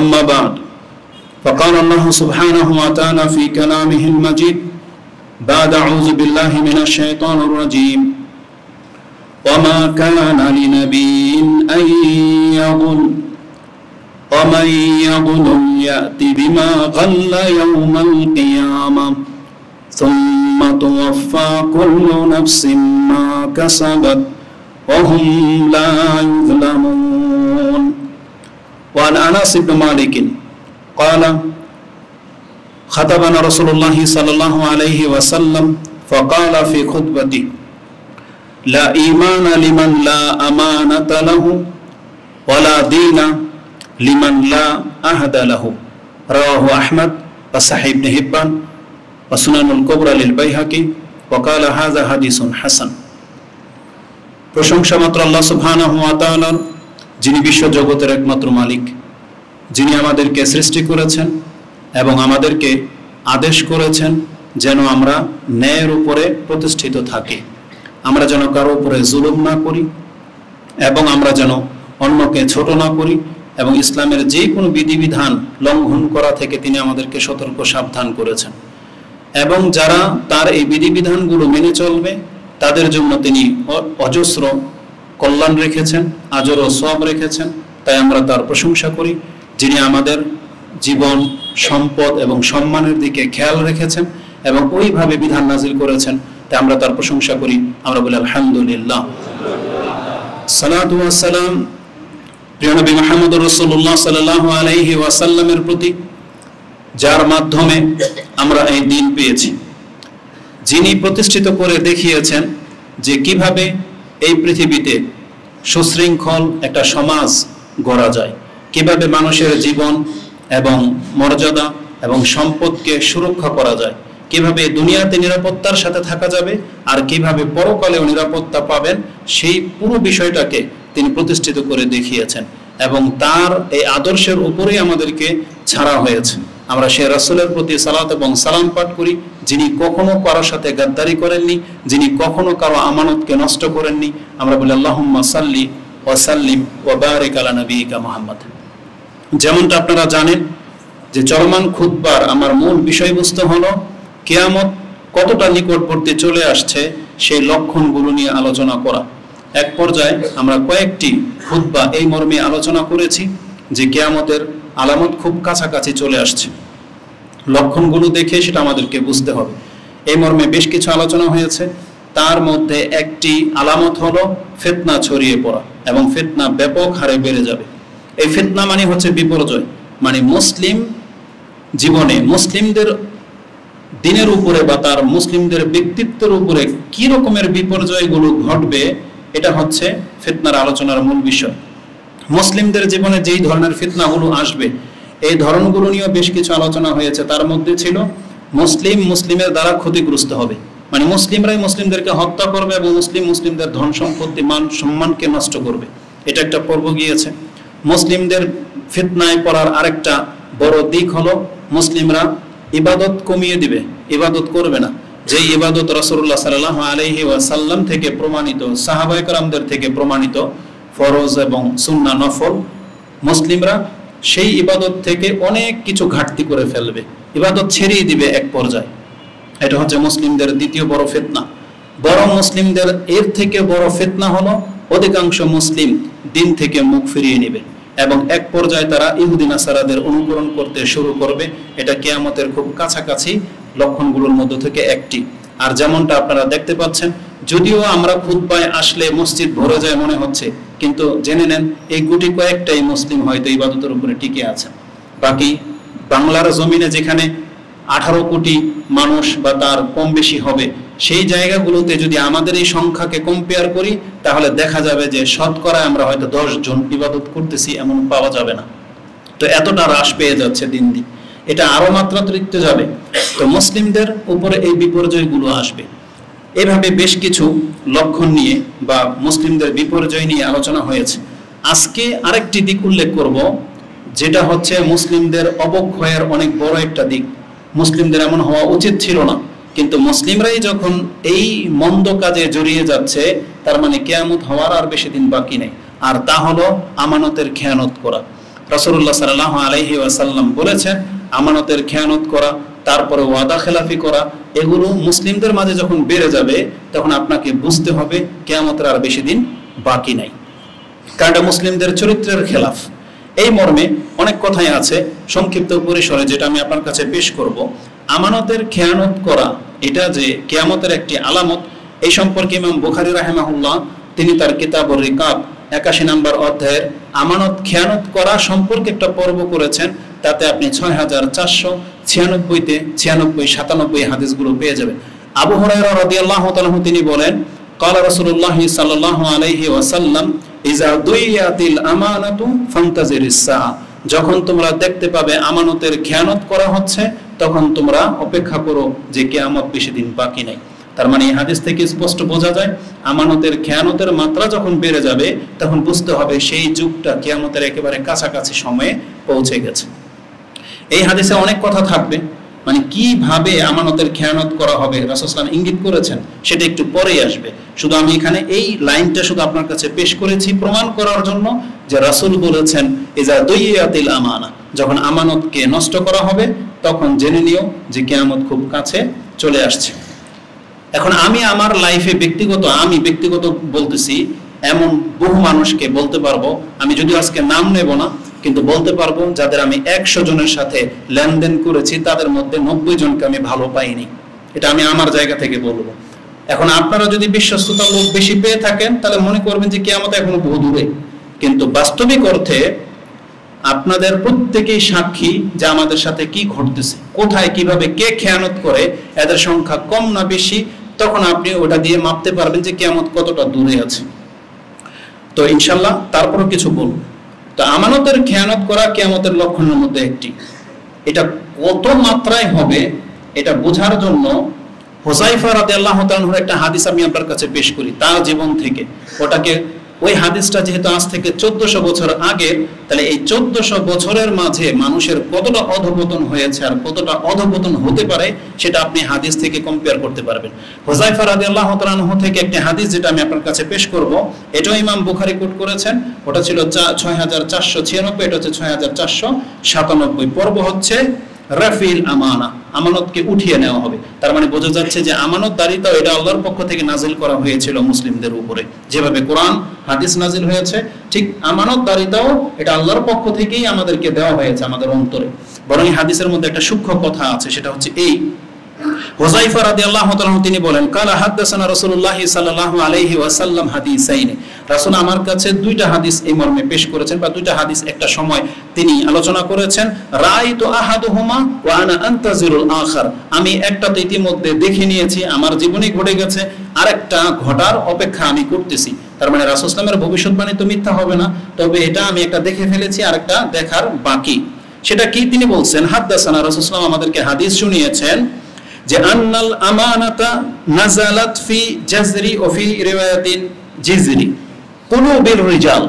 أما بعد فقال الله سبحانه وتعالى في كلامه المجيد بعد أعوذ بالله من الشيطان الرجيم وما كان لنبي أن يغل ومن يغل يأت بما غل يوم القيامة ثم توفى كل نفس ما كسبت وهم لا يظلمون وعن أنس بن مالك قال خطبنا رسول الله صلى الله عليه وسلم فقال في خطبته لا إيمان لمن لا أمانة له ولا دين لمن لا عهد له رواه أحمد وصحيح ابن حبان وسنن الكبرى للبيهقي وقال هذا حديث حسن। প্রশংসা মাত্র আল্লাহ সুবহানাহু ওয়া তাআলার, যিনি বিশ্ব জগতের একমাত্র মালিক, যিনি আমাদেরকে সৃষ্টি করেছেন এবং আমাদেরকে আদেশ করেছেন যেন আমরা ন্যায়ের উপরে প্রতিষ্ঠিত থাকি, আমরা যেন কারো উপরে জুলুম না করি এবং আমরা যেন অন্যকে ছোট না করি এবং ইসলামের যে কোনো বিধিবিধান লঙ্ঘন করা থেকে তিনি আমাদেরকে সতর্ক সাবধান করেছেন এবং যারা তার এই বিধিবিধানগুলো মেনে চলবে তাদের জন্য তিনি অজস্র কল্যাণ রেখেছেন, আজর ও সওয়াব রেখেছেন। তাই আমরা তার প্রশংসা করি, যিনি আমাদের জীবন, সম্পদ এবং সম্মানের দিকে খেয়াল রেখেছেন এবং ওইভাবে বিধান নাজিল করেছেন। তাই আমরা তার প্রশংসা করি, আমরা বলি আলহামদুলিল্লাহ। সালাতু ওয়াস সালাম প্রিয় নবী মুহাম্মদ রাসূলুল্লাহ সাল্লাল্লাহু আলাইহি ওয়াসাল্লামের প্রতি, যার মাধ্যমে আমরা এই দিন পেয়েছি, যিনি প্রতিষ্ঠিত করে দেখিয়েছেন যে কিভাবে এই পৃথিবীতে সুশৃঙ্খল একটা সমাজ গড়া যায়, কিভাবে মানুষের জীবন এবং মর্যাদা এবং সম্পদকে সুরক্ষা করা যায়, কিভাবে দুনিয়াতে নিরাপত্তার সাথে থাকা যাবে আর কিভাবে পরকালেও নিরাপত্তা পাবেন, সেই পুরো বিষয়টাকে তিনি প্রতিষ্ঠিত করে দেখিয়েছেন এবং তার এই আদর্শের উপরেই আমাদেরকে ছাড়া হয়েছে। আমরা সে রাসূলের প্রতি সালাত এবং সালাম পাঠ করি, যিনি কখনো কারোর সাথে গাদ্দারি করেননি, যিনি কখনো কারো আমানতকে নষ্ট করেননি। আমরা বলি আল্লাহুম্মা সাল্লি ওয়া সাল্লিম ওয়া বারিক আলা নবিয়িকা মুহাম্মদ। যেমনটা আপনারা জানেন যে চলমান খুতবার আমার মূল বিষয়বস্তু হলো কিয়ামত কতটা নিকটবর্তী চলে আসছে সেই লক্ষণগুলো নিয়ে আলোচনা করা। এক পর্যায়ে আমরা কয়েকটি খুতবা এই মর্মে আলোচনা করেছি যে কিয়ামতের আলামত খুব কাছাকাছি চলে আসছে, লক্ষণগুলো দেখে সেটা আমাদেরকে বুঝতে হবে। এই মর্মে বেশ কিছু আলোচনা হয়েছে। তার মধ্যে একটি আলামত হলো ফিতনা ছড়িয়ে পড়া এবং ফিতনা ব্যাপক হারে বেড়ে যাবে। এই ফিতনা মানে হচ্ছে বিপর্যয়, মানে মুসলিম জীবনে মুসলিমদের দিনের উপরে বা তার মুসলিমদের ব্যক্তিত্বের উপরে কি রকমের বিপর্যয়গুলো ঘটবে, এটা হচ্ছে ফিতনার আলোচনার মূল বিষয়। মুসলিমদের জীবনে যেই ধরনের ফিতনাগুলো আসবে এই ধরনগুলো নিয়েও বেশ কিছু আলোচনা হয়েছে। তার মধ্যে ছিল মুসলিমের দ্বারা ক্ষতিগ্রস্ত হবে, মানে মুসলিমরাই মুসলিমদেরকে হত্যা করবে এবং মুসলিমদের ধন সম্পত্তি মান সম্মানকে নষ্ট করবে, এটা একটা পর্ব গিয়েছে। মুসলিমদের ফিতনায় পড়ার আরেকটা বড় দিক হলো মুসলিমরা ইবাদত কমিয়ে দিবে, ইবাদত করবে না। যেই ইবাদত রাসূলুল্লাহ সাল্লাল্লাহু আলাইহি ওয়াসাল্লাম থেকে প্রমাণিত, সাহাবায়ে কেরামদের থেকে প্রমাণিত ফরজ এবং সুন্নাহ নফল, মুসলিমরা সেই ইবাদত থেকে অনেক কিছু ঘাটতি করে ফেলবে, ইবাদত ছেড়েই দিবে এক পর্যায়ে। এটা হচ্ছে মুসলিমদের দ্বিতীয় বড় ফিতনা। বরং মুসলিমদের এর থেকে বড় ফিতনা হলো অধিকাংশ মুসলিম দিন থেকে মুখ ফিরিয়ে নেবে এবং এক পর্যায়ে তারা ইহুদি নাসারাদের অনুকরণ করতে শুরু করবে। এটা কিয়ামতের খুব কাছাকাছি লক্ষণগুলোর মধ্য থেকে একটি। আর যেমনটা আপনারা দেখতে পাচ্ছেন, যদিও আমরা খুতবায় আসলে মসজিদ ভরে যায় মনে হচ্ছে, কিন্তু জেনে নেন এই গুটি কয়েকটাই মুসলিম হয়তো ইবাদতের উপরে টিকে আছে। বাকি বাংলার জমিনে যেখানে 18 কোটি মানুষ বা তার কম বেশি হবে, সেই জায়গাগুলোতে যদি আমাদের এই সংখ্যাকে কম্পেয়ার করি তাহলে দেখা যাবে যে শতকরা আমরা হয়তো 10 জন ইবাদত করতেছি এমন পাওয়া যাবে না। তো এতটা হ্রাস পেয়ে যাচ্ছে দিন দিন, এটা আরো মাত্রাতিরিক্ত যাবে। তো মুসলিমদের উপরে এই বিপর্যয়গুলো আসবে। এভাবে বেশ কিছু লক্ষণ নিয়ে বা মুসলিমদের বিপর্যয় নিয়ে আলোচনা হয়েছে। আজকে আরেকটি দিক উল্লেখ করব, যেটা হচ্ছে মুসলিমদের অবক্ষয়ের অনেক বড় একটা দিক। মুসলিমদের এমন হওয়া উচিত ছিল না, কিন্তু মুসলিমরাই যখন এই মন্দ কাজে জড়িয়ে যাচ্ছে, তার মানে কিয়ামত হওয়ার আর বেশি দিন বাকি নেই। আর তা হলো আমানতের খেয়ানত করা। রাসূলুল্লাহ সাল্লাল্লাহু আলাইহি ওয়াসাল্লাম বলেছেন আমানতের খেয়ানত করা, তারপরে ওয়াদা খেলাফি করা, এগুলো মুসলিমদের মাঝে যখন বেড়ে যাবে তখন আপনাকে বুঝতে হবে কিয়ামতের আর বেশি দিন বাকি নাই, কারণ এটা মুসলিমদের চরিত্রের খেলাফ। এই মর্মে অনেক কথাই আছে, সংক্ষিপ্ত পরিসরে যেটা আমি আপনার কাছে পেশ করব। আমানতের খেয়ানত করা এটা যে কিয়ামতের একটি আলামত, এই সম্পর্কে ইমাম বুখারী রাহিমাহুল্লাহ তিনি তার কিতাবুর রিকাব 81 নম্বর অধ্যায়ের আমানত খেয়ানত করা সম্পর্কে একটা পর্ব করেছেন। তাতে আপনি 6496 96 97 হাদিসগুলো পেয়ে যাবেন। আবু হুরায়রা রাদিয়াল্লাহু তাআলা তিনি বলেন, ক্বালা রাসূলুল্লাহ সাল্লাল্লাহু আলাইহি ওয়াসাল্লাম ইযা দুইয়াতিল আমানাতু ফান্তাজিরিস সাআ, যখন তোমরা দেখতে পাবে আমানতের খেয়ানত করা হচ্ছে তখন তোমরা অপেক্ষা করো যে কিয়ামত বেশি দিন বাকি নাই। তার মানে এই হাদিস থেকে স্পষ্ট বোঝা যায় আমানতের খেয়ানতের মাত্রা যখন বেড়ে যাবে তখন বুঝতে হবে সেই যুগটা কিয়ামতের একেবারে কাছাকাছি সময়ে পৌঁছে গেছে। এই হাদিসে অনেক কথা থাকবে, মানে কিভাবে আমানতের খেয়ানত করা হবে রাসূল সাল্লাল্লাহু আলাইহি ওয়াসাল্লাম ইঙ্গিত করেছেন সেটা একটু পরেই আসবে। শুধু আমি এখানে এই লাইনটা শুধু আপনার কাছে পেশ করেছি প্রমাণ করার জন্য যে রাসূল বলেছেন ইজা দুইয়াতিল আমানা, যখন আমানতকে নষ্ট করা হবে তখন জেনে নিও যে কিয়ামত খুব কাছে চলে আসছে। এখন আমি আমার লাইফে ব্যক্তিগত বলতেছি, এমন বহু মানুষকে বলতে পারবো, আমি যদিও আজকে নাম নেব না কিন্তু বলতে পারবো যাদের আমি 100 জনের সাথে লেনদেন করেছি তাদের মধ্যে 90 জনকে আমি ভালো পাইনি। এটা আমি আমার জায়গা থেকে বলবো। এখন আপনারা যদি বিশ্বস্ততা লোক বেশি পেয়ে থাকেন তাহলে মনে করবেন যে কিয়ামত এখনো বহু দূরে, কিন্তু বাস্তবিক অর্থে আপনাদের প্রত্যেকেই সাক্ষী যে আমাদের সাথে কি ঘটতেছে, কোথায় কিভাবে কে খেয়ানত করে, এদের সংখ্যা কম না বেশি, তখন আপনি ওটা দিয়ে মাপতে পারবেন যে কিয়ামত কতটা দূরে আছে। তো ইনশাআল্লাহ তারপরও কিছু বলবো। তো আমানতের খেয়ানত করা কিয়ামতের লক্ষণের মধ্যে একটি। এটা কত মাত্রায় হবে এটা বোঝার জন্য হুযায়ফা রাদিয়াল্লাহু তাআলার একটা হাদিস আমি আপনার কাছে পেশ করি তার জীবন থেকে। ওই হাদিসটা যেহেতু আজ থেকে 1400 বছর আগে, তাহলে এই 1400 বছরের মাঝে মানুষের কতটা অধঃপতন হয়েছে আর কতটা অধঃপতন হতে পারে সেটা আপনি হাদিস থেকে কম্পেয়ার করতে পারবেন। হুযায়ফা রাদিয়াল্লাহু তাআলা থেকে একটি হাদিস যেটা আমি আপনার কাছে পেশ করব, এটাও ইমাম বুখারী কোট করেছেন। ওটা ছিল 6496, এটা হচ্ছে 6497। পর্ব হচ্ছে রাফিল আমানা, আমানতকে উঠিয়ে নেওয়া হবে। তার মানে বোঝা যাচ্ছে যে আমানতদারিতা এটা আল্লাহর পক্ষ থেকে নাজিল করা হয়েছিল মুসলিমদের উপরে, যেভাবে কোরআন হাদিস নাজিল হয়েছে ঠিক আমানতদারিতাও এটা আল্লাহর পক্ষ থেকেই আমাদেরকে দেওয়া হয়েছে আমাদের অন্তরে। বরং এই হাদিসের মধ্যে একটা সূক্ষ্ম কথা আছে, সেটা হচ্ছে এই, হুযায়ফা রাদিয়াল্লাহু তাআলা তিনি বলেন, কালা হাদাসানা রাসূলুল্লাহ সাল্লাল্লাহু আলাইহি ওয়াসাল্লাম হাদিসাইন, রাসূল আমার কাছে দুইটা হাদিস এই মর্মে পেশ করেছেন, বা দুইটা হাদিস একটা সময় তিনি আলোচনা করেছেন। রাআইতু আহাদুহুমা ওয়া আনা আনতাজিরুল আখার, আমি একটা তো ইতিমধ্যে দেখে নিয়েছি, আমার জীবনে ঘটে গেছে, আরেকটা ঘটার অপেক্ষা আমি করতেছি। তার মানে রাসূল সাল্লাল্লাহু আলাইহি ওয়াসাল্লামের ভবিষ্যৎবাণী তো মিথ্যা হবে না, তবে এটা আমি একটা দেখে ফেলেছি, আরেকটা দেখার বাকি। সেটা কি তিনি বলছেন, হাদাসানা রাসূল সাল্লাল্লাহু আলাইহি ওয়াসাল্লাম আমাদেরকে হাদিস শুনিয়েছেন যে আন্নাল আমানাতা নাযালাত ফি জাযরি ওয়া ফি রিওয়ায়াতিন জিজরি কুলুবির রিজাল,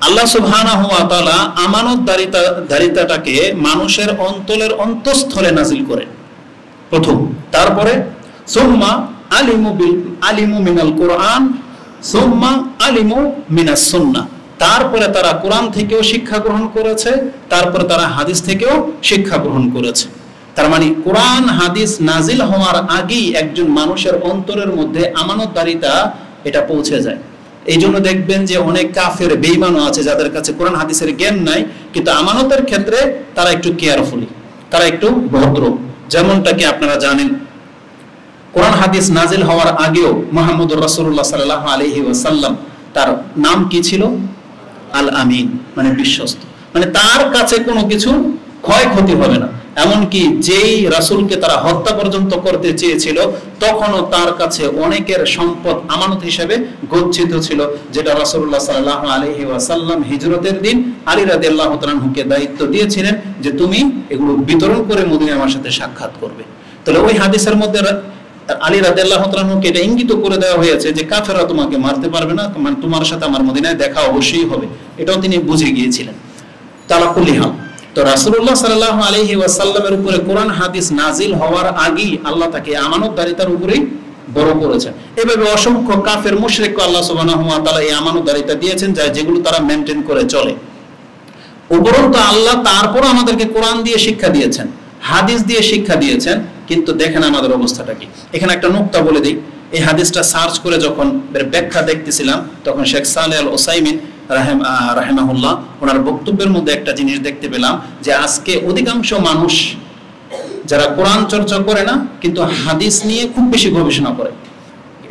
আল্লাহ সুবহানাহু ওয়া তাআলা আমানতদারিতাটাকে মানুষের অন্তঃস্থলে নাজিল করেন প্রথম, তারপরে সুম্মা আলিমু মিনাল কুরআন সুম্মা আলিমু মিনাস সুন্নাহ, তারপরে তারা কোরআন থেকেও শিক্ষা গ্রহণ করেছে, তারপরে তারা হাদিস থেকেও শিক্ষা গ্রহণ করেছে। তার মানে কোরআন হাদিস নাজিল হওয়ার আগেই একজন মানুষের অন্তরের মধ্যে আমানতদারিতা এটা পৌঁছে যায়। এই জন্য দেখবেন যে অনেক কাফের বেঈমানও আছে যাদের কাছে কোরআন হাদিসের জ্ঞান নাই, কিন্তু আমানতের ক্ষেত্রে তারা একটু কেয়ারফুলি, তারা একটু ভদ্র। যেমনটা কি আপনারা জানেন, কোরআন হাদিস নাজিল হওয়ার আগেও মুহাম্মদুর রাসূলুল্লাহ সাল্লাল্লাহু আলাইহি ওয়াসাল্লাম তার নাম কি ছিল? আল আমিন, মানে বিশ্বস্ত। মানে তার কাছে কোনো কিছু ক্ষয়ক্ষতি হবে না। এমনকি যেই রাসূলকে তারা হত্যা পর্যন্ত করতে চেয়েছিল তখনও তার কাছে অনেকের সম্পদ আমানত হিসেবে গচ্ছিত ছিল, যেটা রাসূলুল্লাহ সাল্লাল্লাহু আলাইহি ওয়াসাল্লাম হিজরতের দিন আলী রাদিয়াল্লাহু তাআলা আনহুকে দায়িত্ব দিয়েছিলেন যে তুমি এগুলো বিতরণ করে মদিনায় আমার সাথে সাক্ষাৎ করবে। তাহলে ওই হাদিসের মধ্যে আলী রাদিয়াল্লাহু তাআলা আনহুকে এটা ইঙ্গিত করে দেওয়া হয়েছে যে কাফেররা তোমাকে মারতে পারবে না, তোমার সাথে আমার মদিনায় দেখা অবশ্যই হবে, এটাও তিনি বুঝে গিয়েছিলেন। তাআলা কুল্লিহাল, তো রাসূলুল্লাহ সাল্লাল্লাহু আলাইহি ওয়াসাল্লামের উপরে কোরআন হাদিস নাজিল হওয়ার আগেই আল্লাহ তাকে আমানতদারিতার উপরেই বড় করেছেন। এভাবে অসংখ্য কাফের মুশরিককে আল্লাহ সুবহানাহু ওয়া তাআলা এই আমানতদারিতা দিয়েছেন, যেগুলো তারা মেইনটেইন করে চলে। উপরন্তু আল্লাহ তারপর আমাদেরকে কোরআন দিয়ে শিক্ষা দিয়েছেন, হাদিস দিয়ে শিক্ষা দিয়েছেন, কিন্তু দেখেন আমাদের অবস্থাটা কি। এখানে একটা নুকতা বলে দিই, এই হাদিসটা সার্চ করে যখন ব্যাখ্যা দেখতেছিলাম তখন শেখ সালেহ আল ওসাইমিন রাহিমাহুল্লাহ ওনার বক্তব্যের মধ্যে একটা জিনিস দেখতে পেলাম, যে আজকে অধিকাংশ মানুষ যারা কোরআন চর্চা করে না কিন্তু হাদিস নিয়ে খুব বেশি গবেষণা করে।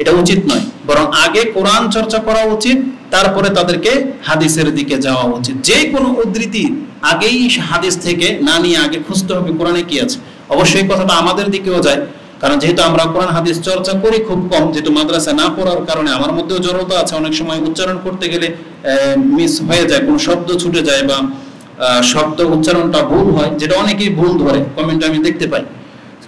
এটা উচিত নয়, বরং আগে কোরআন চর্চা করা উচিত, তারপরে তাদেরকে হাদিসের দিকে যাওয়া উচিত। যে কোনো উদ্ধৃতি আগেই হাদিস থেকে না নিয়ে আগে খুঁজতে হবে কোরআনে কি আছে। অবশ্যই কথাটা আমাদের দিকেও যায়, কারণ যেহেতু আমরা কোরআন হাদিস চর্চা করি খুব কম, যেহেতু মাদ্রাসা না পড়ার কারণে আমার মধ্যেও জড়তা আছে, অনেক সময় উচ্চারণ করতে গেলে মিস হয়ে যায়, কোনো শব্দ ছুটে যায় বা শব্দ উচ্চারণটা ভুল হয়, যেটা অনেকেই ভুল ধরে, কমেন্টে আমি দেখতে পাই।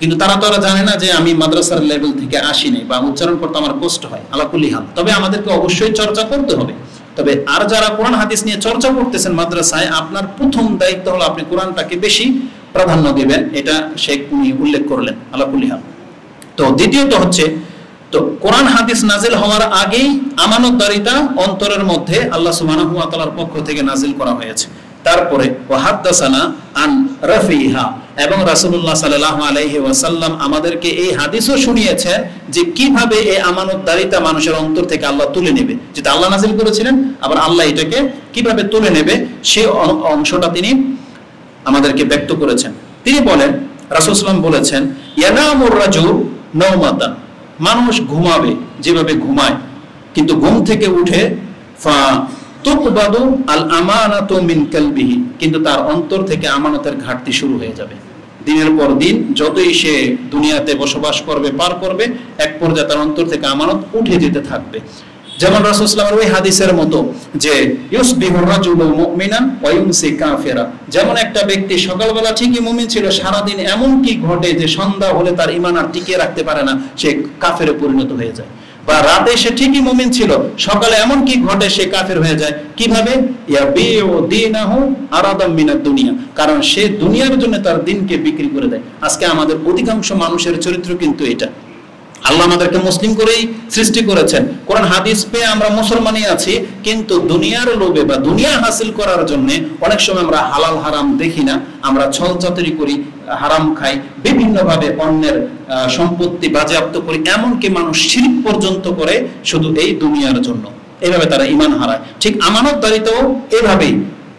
কিন্তু তারা তো জানে না যে আমি মাদ্রাসার লেভেল থেকে আসিনি বা উচ্চারণ করতে আমার কষ্ট হয়, আলাকুল্লি হাল। তবে আমাদেরকে অবশ্যই চর্চা করতে হবে। তবে আর যারা কোরআন হাদিস নিয়ে চর্চা করতেছেন মাদ্রাসায়, আপনার প্রথম দায়িত্ব হলো আপনি কোরআনটাকে বেশি প্রাধান্য দিবেন, এটা শেখ উনি উল্লেখ করলেন, আলাকুল্লি হাল। তো দ্বিতীয়ত হচ্ছে, তো কোরআন হাদিস নাজিল হওয়ার আগেই আমানতদারিতা অন্তরের মধ্যে আল্লাহ সুবহানাহু ওয়া তাআলার পক্ষ থেকে নাজিল করা হয়েছে। তারপরে ওয়াহাদাসানা আন রাফিহা, এবং রাসূলুল্লাহ সাল্লাল্লাহু আলাইহি ওয়াসাল্লাম আমাদেরকে এই হাদিসও শুনিয়েছেন যে কিভাবে এই আমানতদারিতা মানুষের অন্তর থেকে আল্লাহ তুলে নেবে, যেটা আল্লাহ নাজিল করেছিলেন, আবার আল্লাহ এটাকে কিভাবে তুলে নেবে সেই অংশটা তিনি আমাদেরকে ব্যক্ত করেছেন। তিনি বলেন, রাসূল সাল্লাল্লাহু আলাইহি ওয়াসাল্লাম বলেছেন, ইয়ানামুর রাজুল নাওমাতান, মানুষ ঘুমাবে যেভাবে ঘুমায়, কিন্তু ঘুম থেকে উঠে তুকবাদু আল আমানাতু মিন কলবিহি, কিন্তু তার অন্তর থেকে আমানতের ঘাটতি শুরু হয়ে যাবে। দিনের পর দিন যতই সে দুনিয়াতে বসবাস করবে, পার করবে, এক পর্যায়ে তার অন্তর থেকে আমানত উঠে যেতে থাকবে। যেমন রাসূল সাল্লাল্লাহু আলাইহি ওয়াসাল্লাম ওই হাদিসের মতো যে ইউসবিহুর রাজুলু মুমিনান ওয়া ইউমসি কাফিরা, যেমন একটা ব্যক্তি সকালবেলা ঠিকই মুমিন ছিল, সারাদিন এমন কি ঘটে যে সন্ধ্যা হলে তার ঈমান আর টিকিয়ে রাখতে পারে না, সে কাফেরে পরিণত হয়ে যায়। বা রাতে সে ঠিকই মুমিন ছিল, সকালে এমন কি ঘটে সে কাফের হয়ে যায়। কিভাবে? ইয়াবিউ দীনাহু আরাদাম মিনাদ দুনিয়া, কারণ সে দুনিয়ার জন্য তার দিনকে বিক্রি করে দেয়। আজকে আমাদের অধিকাংশ মানুষের চরিত্র কিন্তু এটা। আল্লাহ আমাদেরকে মুসলিম করেই সৃষ্টি করেছেন, কোরআন হাদিস পেয়ে আমরা মুসলমানই আছি, কিন্তু দুনিয়ার লোভে বা দুনিয়া হাসিল করার জন্য অনেক সময় আমরা হালাল হারাম দেখি না, আমরা ছলচাতুরি করি, হারাম খাই, বিভিন্ন ভাবে অন্যের সম্পত্তি বাজেয়াপ্ত করি, এমনকি মানুষ শিরক পর্যন্ত করে শুধু এই দুনিয়ার জন্য। এইভাবে তারা ঈমান হারায়। ঠিক আমানতদারিতাও এভাবেই,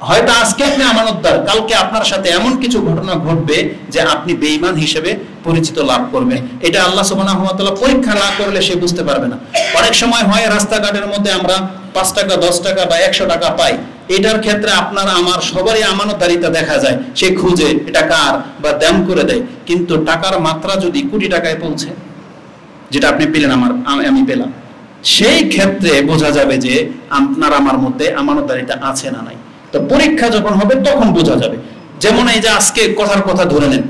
হয়তো আজকে আপনি আমানতদার, কালকে আপনার সাথে এমন কিছু ঘটনা ঘটবে যে আপনি বেঈমান হিসেবে পরিচিত লাভ করবেন। এটা আল্লাহ সুবহানাহু ওয়া তাআলা পরীক্ষা না করলে সে বুঝতে পারবে না। অনেক সময় হয় রাস্তাঘাটের মধ্যে আমরা 5 টাকা 10 টাকা বা 100 টাকা পাই, এটার ক্ষেত্রে আপনার আমার সবারই আমানতদারিতা দেখা যায়, সে খুঁজে এটা কার বা দাম করে দেয়। কিন্তু টাকার মাত্রা যদি কোটি টাকায় পৌঁছে, যেটা আপনি পেলেন, আমি পেলাম, সেই ক্ষেত্রে বোঝা যাবে যে আপনার আমার মধ্যে আমানতদারিতা আছে না নাই। তো পরীক্ষা যখন হবে তখন বোঝা যাবে। যেমন এই যে আজকে কথার কথা ধরে নেন,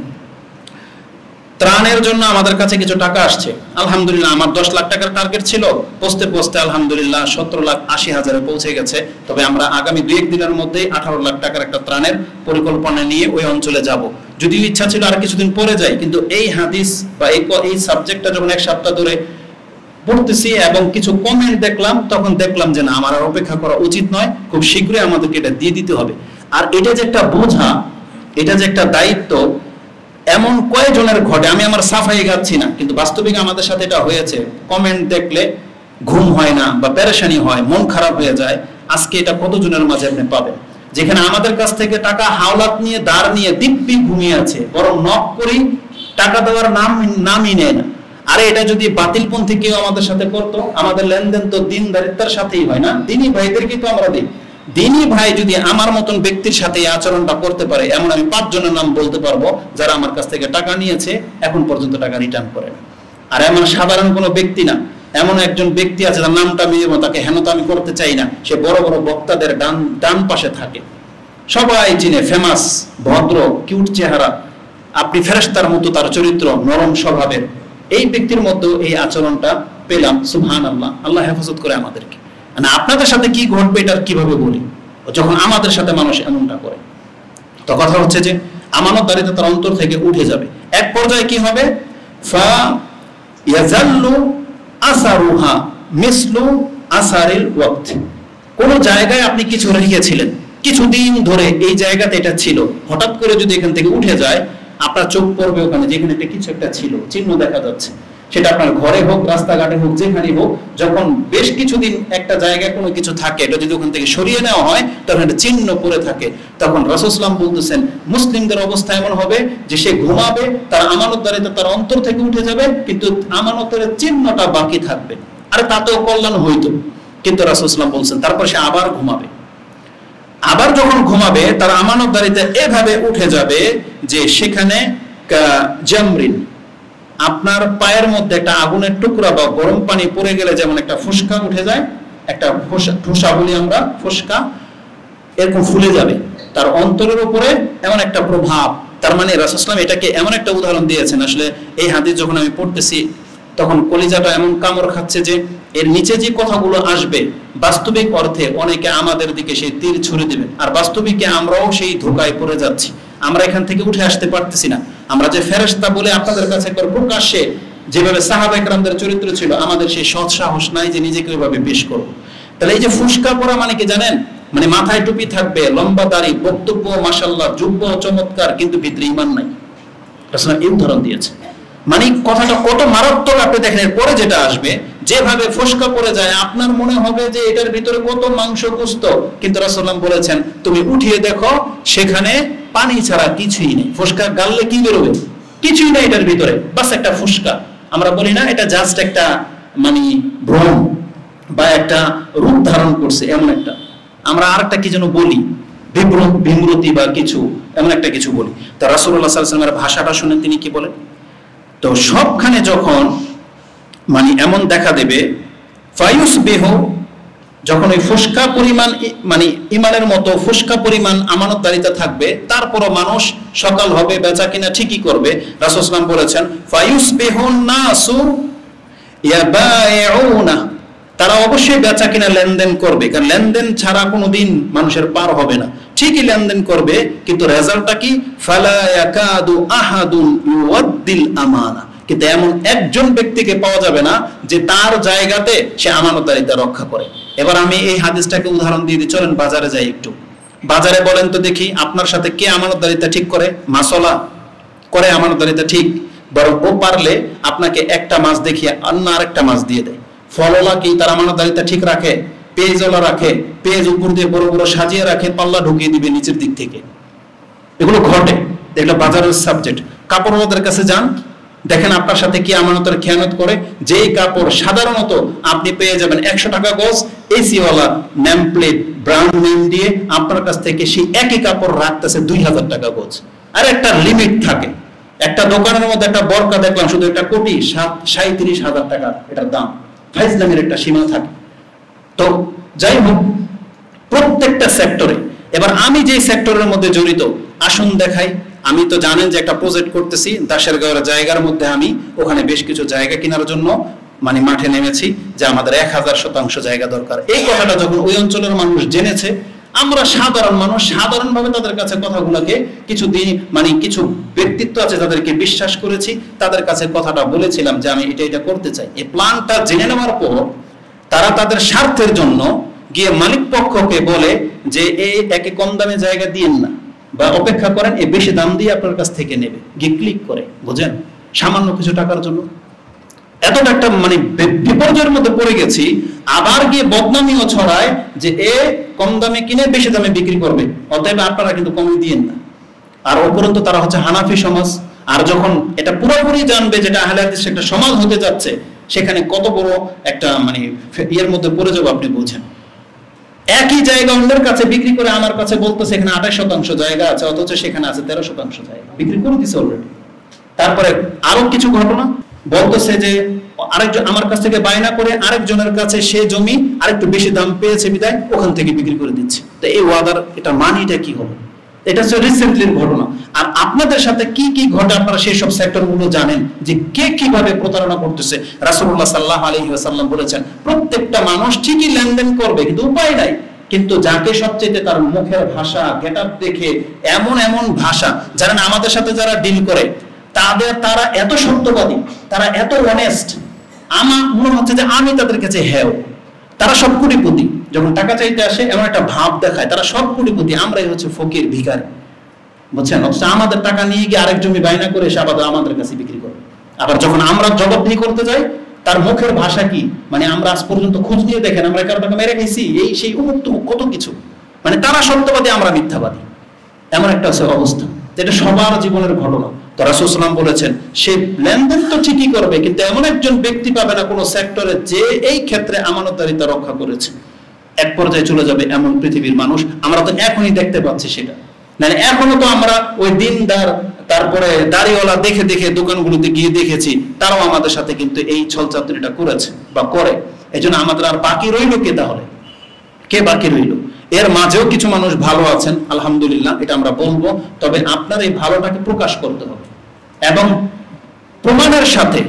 ত্রাণের জন্য আমাদের কাছে কিছু টাকা আসছে, আলহামদুলিল্লাহ আমার 10 লাখ টাকার টার্গেট ছিল, পৌঁছতে পৌঁছতে আলহামদুলিল্লাহ 17,80,000 পৌঁছে গেছে। তবে আমরা আগামী 2-1 দিনের মধ্যেই 18 লাখ টাকার একটা ত্রাণের পরিকল্পনা নিয়ে ওই অঞ্চলে যাব। যদিও ইচ্ছা ছিল আর কিছুদিন পরে যাই, কিন্তু এই হাদিস বা এই সাবজেক্টটা যখন 1 সপ্তাহ ধরে পড়তেছি এবং কিছু কমেন্ট দেখলাম, তখন দেখলাম যে না, আমার আর অপেক্ষা করা উচিত নয়, খুব শীঘ্রই আমাদেরকে এটা দিয়ে দিতে হবে। আর এটা যে একটা বোঝা, এটা যে একটা দায়িত্ব, এমন কয়েকজনের ঘটে, আমি আমার সাফাই গাচ্ছি না, কিন্তু বাস্তবিক আমাদের সাথে এটা হয়েছে। কমেন্ট দেখলে ঘুম হয় না বা পেরেশানি হয়, মন খারাপ হয়ে যায়। আজকে এটা কতজনের মাঝে আপনি পাবেন, যেখানে আমাদের কাছ থেকে টাকা হাওলাত নিয়ে দাঁড় নিয়ে দিব্যি ঘুমিয়ে আছে, বরং নক করি টাকা দেওয়ার নামই নেয় না। আরে এটা যদি বাতিলপন্থী কেউ আমাদের সাথে করতো, আমাদের লেনদেন তো দিনদারিতার সাথেই হয় না, দিনী ভাইদেরকে তো আমরা দিই। দিনী ভাই যদি আমার মতন ব্যক্তির সাথে এই আচরণটা করতে পারে, এমন আমি 5 জনের নাম বলতে পারবো যারা আমার কাছ থেকে টাকা নিয়েছে এখন পর্যন্ত টাকা রিটার্ন করে না। আর এমন সাধারণ কোনো ব্যক্তি না, এমন একজন ব্যক্তি আছে যার নামটা আমি তাকে হেনতা আমি করতে চাই না, সে বড় বড় বক্তাদের ডান পাশে থাকে, সবাই চিনে, ফেমাস, ভদ্র, কিউট চেহারা, আপনি ফেরেশতার মতো তার চরিত্র, নরম স্বভাবের। এই ব্যক্তির মধ্যে এই আচরণটা পেলাম, সুবহানাল্লাহ, আল্লাহ হেফাজত করে আমাদেরকে। না আপনাদের সাথে কি ঘটবে এটা কিভাবে বলি, যখন আমাদের সাথে মানুষ এমনটা করে। তো কথা হচ্ছে যে আমানতদারিতা তার অন্তর থেকে উঠে যাবে। এক পর্যায়ে কি হবে? ফা ইয়াজাল্লু আসারুহা মিসলু আসারিল ওয়াক্ত। কোন জায়গায় আপনি কিছু রেখেছিলেন, কিছুদিন ধরে এই জায়গাতে এটা ছিল, হঠাৎ করে যদি এখান থেকে উঠে যায়, আপনার চোখ পড়বে ওখানে যেখানে একটা কিছু একটা ছিল, চিহ্ন দেখা যাচ্ছে, সেটা আপনার ঘরে হোক, রাস্তাঘাটে হোক, যেখানে হোক, যখন বেশ কিছুদিন একটা জায়গায় কোনো কিছু থাকে, এটা যদি ওখান থেকে সরিয়ে নেওয়া হয় তখন একটা চিহ্ন পড়ে থাকে, তখন রাসূল সাল্লাল্লাহু আলাইহি ওয়াসাল্লাম বলতেছেন মুসলিমদের অবস্থা এমন হবে যে সে ঘুমাবে, তার আমানতদারিতা তার অন্তর থেকে উঠে যাবে, কিন্তু আমানতের চিহ্নটা বাকি থাকবে। আরে তাতেও কল্যাণ হইতো, কিন্তু রাসূল সাল্লাল্লাহু আলাইহি ওয়াসাল্লাম বলছেন তারপর সে আবার ঘুমাবে। আবার যখন ঘুমাবে তার আমানতদারিতা এভাবে উঠে যাবে যে সেখানে জামরিন, আপনার পায়ের মধ্যে একটা আগুনের টুকরা বা গরম পানি পড়ে গেলে যেমন একটা ফুসকা উঠে যায়, একটা ঠোসা বলি আমরা, ফুসকা, এরকম ফুলে যাবে তার অন্তরের উপরে, এমন একটা প্রভাব। তার মানে রাসূল সাল্লাল্লাহু আলাইহি ওয়াসাল্লাম এটাকে এমন একটা উদাহরণ দিয়েছেন, আসলে এই হাদিস যখন আমি পড়তেছি তখন কলিজাটা এমন কামড় খাচ্ছে যে এর নিচে যে কথাগুলো আসবে বাস্তবিক অর্থে অনেকে আমাদের দিকে সেই তীর ছুড়ে দিবেন, আর বাস্তবিকে আমরাও সেই ধোঁকায় পড়ে যাচ্ছি। আমরা এখান থেকে উঠে আসতে পারতেছি না। আমরা যে ফেরেশতা বলে আপনাদের কাছে প্রকাশ্যে যেভাবে সাহাবায়ে কেরামদের চরিত্র ছিল, আমাদের সেই সৎ সাহস নাই যে নিজেকে ওইভাবে পেশ করব। তাহলে এই যে ফুসকা পরা মানে কি জানেন? মানে মাথায় টুপি থাকবে, লম্বা দাড়ি, বক্তব্য মাশাআল্লাহ যোগ্য চমৎকার, কিন্তু ভিতরে ঈমান নাই। রাসূল এই উদাহরণ দিয়েছে। মানে কথাটা কত মারাত্মক আপনি দেখেন, এরপরে যেটা আসবে, যেভাবে ফুসকা পড়ে যায় আপনার মনে হবে যে এটার ভিতরে কত মাংস কুস্ত, কিন্তু রাসূলুল্লাহ বলেছেন তুমি উঠিয়ে দেখো সেখানে পানি ছাড়া কিছুই নেই। ফুসকা গাললে কি বেরোবে? কিছুই নেই এটার ভিতরে, বাস একটা ফুসকা। আমরা বলি না এটা জাস্ট একটা মানে ভ্রম বা একটা রূপ ধারণ করছে এমন একটা, আমরা আরেকটা কি যেন বলি, বিমূর্তি বা কিছু এমন একটা কিছু বলি। তো রাসূলুল্লাহ সাল্লাল্লাহু আলাইহি ওয়াসাল্লামের ভাষাটা শুনে তিনি কি বলেন? তো সবখানে যখন মানে এমন দেখা দেবে, ফায়ুসবিহু, যখন ওই ফুসকা পরিমাণ মানে ইমানের মতো ফুসকা পরিমাণ আমানতদারিতা থাকবে, তারপরও মানুষ সকাল হবে বেচা কিনা ঠিকই করবে। রাসূল সাল্লাল্লাহু আলাইহি ওয়াসাল্লাম বলেছেন ফায়ুসবিহুন নাসু ইয়াবাইউনা, তারা অবশ্যই বেচা কিনা লেনদেন করবে, কারণ লেনদেন ছাড়া কোনোদিন মানুষের পার হবে না। ঠিকই লেনদেন করবে, কিন্তু রেজাল্টটা কি? ফালা ইয়াকাদু আহাদুন ইউওয়াদ্দিল আমানা, কিন্তু এমন একজন ব্যক্তিকে পাওয়া যাবে না যে তার জায়গাতে সে আমানতদারিতা রক্ষা করে। এবার আমি এই হাদিসটাকে উদাহরণ দিয়ে দিই, চলেন বাজারে যাই একটু। বাজারে বলেন তো দেখি আপনার সাথে কে আমানতদারিতা ঠিক করে? মাছওয়ালা করে আমানতদারিতা ঠিক, বরং ও পারলে আপনাকে একটা মাছ দেখিয়ে অন্য আরেকটা মাছ দিয়ে দেয়। ফলওয়ালা কি তার আমানতদারিতা ঠিক রাখে? পেঁয়াজওয়ালা রাখে, পেঁয়াজ উপর দিয়ে বড় বড় সাজিয়ে রাখে, পাল্লা ঢুকিয়ে দিবে নিচের দিক থেকে। এগুলো ঘটে, এগুলো বাজারের সাবজেক্ট। কাপড়ওয়ালাদের কাছে যান, দেখেন আপনার সাথে কি আমানতের খেয়ানত করে। যেই কাপড় সাধারণত আপনি পেয়ে যাবেন 100 টাকা গজ, এসিওয়ালা নেম প্লেট ব্র্যান্ড নেম দিয়ে আপনার কাছ থেকে সেই একই কাপড় রাখতেছে 2000 টাকা গজ। আর একটা লিমিট থাকে। একটা দোকানের মধ্যে একটা বরকা দেখলাম শুধু একটা কোটি 37,000 টাকা এটার দাম, ফাইজলামের একটা সীমা থাকে। তো যাই হোক, প্রত্যেকটা সেক্টরে, এবার আমি যে সেক্টরের মধ্যে জড়িত, আসুন দেখাই। আমি তো জানেন যে একটা প্রজেক্ট করতেছি দাশেরগাঁওয়ের জায়গার মধ্যে, আমি ওখানে বেশ কিছু জায়গা কেনার জন্য মানে মাঠে নেমেছি, যে আমাদের 1000% জায়গা দরকার। এই কথাটা যখন ওই অঞ্চলের মানুষ জেনেছে, আমরা সাধারণ মানুষ সাধারণভাবে তাদের কাছে কথাগুলোকে কিছু দিন মানে কিছু ব্যক্তিত্ব আছে তাদেরকে বিশ্বাস করেছি, তাদের কাছে কথাটা বলেছিলাম যে আমি এটা করতে চাই। এই প্ল্যানটা জেনে নেওয়ার পর তারা তাদের স্বার্থের জন্য গিয়ে মালিক পক্ষকে বলে যে এই একে কম দামে জায়গা দিয়েন না, বা অপেক্ষা করেন, এই বেশি দাম দিয়ে আপনার কাছ থেকে নেবে, গিয়ে ক্লিক করে, বুঝেন, সামান্য কিছু টাকার জন্য। এতটা একটা মানে বিপর্যয়ের মধ্যে পড়ে গেছি। আবার গিয়ে বদনামিও ছড়ায় যে এ কম দামে কিনে বেশি দামে বিক্রি করবে, অতএব আপনারা কিন্তু কমে দিয়েন না। আর উপরন্তু তারা হচ্ছে হানাফি সমাজ। আর যখন এটা পুরোপুরি জানবে যেটা আহলে হাদিস একটা সমাজ হতে যাচ্ছে, সেখানে কত বড় একটা মানে ইয়ের মধ্যে পড়ে যাবো আপনি বুঝেন। একই জায়গা অন্যের কাছে বিক্রি করে আমার কাছে বলতেছে এখানে 28% জায়গা আছে, অথচ সেখানে আছে 13% জায়গা, বিক্রি করে দিছে অলরেডি। তারপরে আরো কিছু ঘটনা বলতেছে যে আরেকজন আমার কাছ থেকে বায়না করে আরেকজনের কাছে সে জমি আরেকটু বেশি দাম পেয়েছে বিদায় ওখান থেকে বিক্রি করে দিচ্ছে। তো এই ওয়াদার এটা মানিটা কি হবে? এটা হচ্ছে রিসেন্টলির ঘটনা। আর আপনাদের সাথে কি কি ঘটে আপনারা সেই সব সেক্টরগুলো জানেন, যে কে কিভাবে প্রতারণা করতেছে। রাসূলুল্লাহ সাল্লাল্লাহু আলাইহি ওয়াসাল্লাম বলেছেন প্রত্যেকটা মানুষ ঠিকই লেনদেন করবে, কিন্তু উপায় নাই। কিন্তু যাকে সবচেয়ে তার মুখের ভাষা গেটআপ দেখে এমন এমন ভাষা, জানেন আমাদের সাথে যারা ডিল করে তারা এত সত্যবাদী, তারা এত অনেস্ট, আমার মনে হচ্ছে যে আমি তাদের কাছে হেও। তারা সব কোটিপতি, যখন টাকা চাইতে আসে এমন একটা ভাব দেখায় তারা সব কোটিপতি, আমরাই হচ্ছে ফকির ভিখারি, বুঝছেন? অথচ আমাদের টাকা নিয়ে গিয়ে আরেক জমি বায়না করে এসে আবার আমাদের কাছে বিক্রি করে। আবার যখন আমরা জবাবদিহি করতে যাই তার মুখের ভাষা কি, মানে আমরা আজ পর্যন্ত খোঁজ নিয়ে দেখেন আমরা কারো টাকা মেরে খাইছি, এই সেই উমুক তুমুক কত কিছু, মানে তারা সত্যবাদী আমরা মিথ্যাবাদী, এমন একটা অবস্থা। এটা সবার জীবনের ঘটনা। তো রাসূল সাল্লাল্লাহু আলাইহি ওয়াসাল্লাম বলেছেন সে লেনদেন তো ঠিকই করবে, কিন্তু এমন একজন ব্যক্তি পাবে না কোনো সেক্টরে যে এই ক্ষেত্রে আমানতদারিতা রক্ষা করেছে। এক পর্যায়ে চলে যাবে এমন পৃথিবীর মানুষ, আমরা তো এখনই দেখতে পাচ্ছি সেটা, মানে এখনো তো আমরা ওই দিনদার তারপরে দাড়িওয়ালা দেখে দেখে দোকানগুলোতে গিয়ে দেখেছি তারাও আমাদের সাথে কিন্তু এই ছলচাতুরিটা করেছে বা করে। এজন্য আমাদের আর বাকি রইল কে? তাহলে কে বাকি রইল? এর মাঝেও কিছু মানুষ ভালো আছেন আলহামদুলিল্লাহ, এটা আমরা বলবো, তবে আপনার এই ভালোটাকে প্রকাশ করতে হবে এবং প্রমাণের সাথে,